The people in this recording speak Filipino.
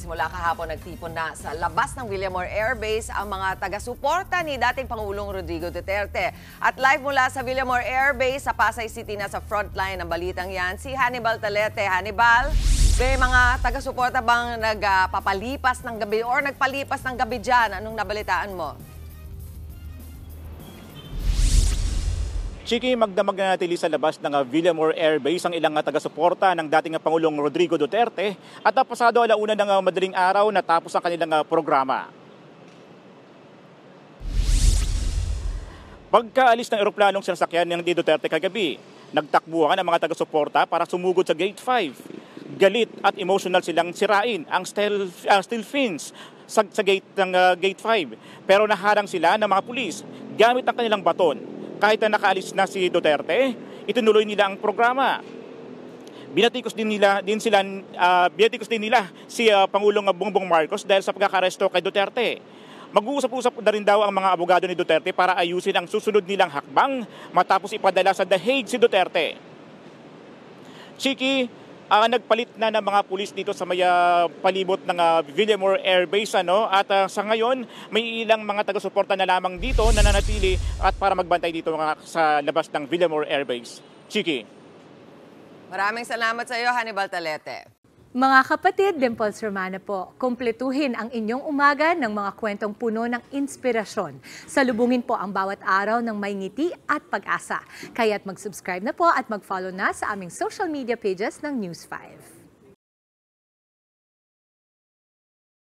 Simula kahapon nagtipon na sa labas ng Villamor Air Base ang mga taga-suporta ni dating Pangulong Rodrigo Duterte. At live mula sa Villamor Air Base sa Pasay City na sa frontline ng balitang yan, si Hannibal Talete. Hannibal, may mga taga-suporta bang nagpapalipas ng gabi or nagpalipas ng gabi dyan? Anong nabalitaan mo? Chiki, magdamag na natili sa labas ng Villamor Air Base ang ilang taga-suporta ng dating Pangulong Rodrigo Duterte at pasado alauna ng madaling araw natapos ang kanilang programa. Pagkaalis ng eroplanong sinasakyan ng Duterte kagabi, nagtakbuhan ang mga taga-suporta para sumugod sa Gate 5. Galit at emotional silang sirain ang steel fins sa gate ng Gate 5. Pero naharang sila ng mga pulis gamit ang kanilang baton. Kahit na nakaalis na si Duterte, itinuloy nila ang programa. Binatikos din nila si Pangulong Bongbong Marcos dahil sa pagkakaresto kay Duterte. Mag-uusap-usap na rin daw ang mga abogado ni Duterte para ayusin ang susunod nilang hakbang matapos ipadala sa The Hague si Duterte. Chiki, nagpalit na ng mga pulis dito sa may palibot ng Villamor Air Base at sa ngayon may ilang mga taga-suporta na lamang dito na nanatili at para magbantay dito sa labas ng Villamor Air Base. Chiki. Maraming salamat sa iyo, Hannibal Talete. Mga kapatid, Dimples Romana po, kumpletuhin ang inyong umaga ng mga kwentong puno ng inspirasyon. Salubungin po ang bawat araw ng may ngiti at pag-asa. Kaya't mag-subscribe na po at mag-follow na sa aming social media pages ng News 5.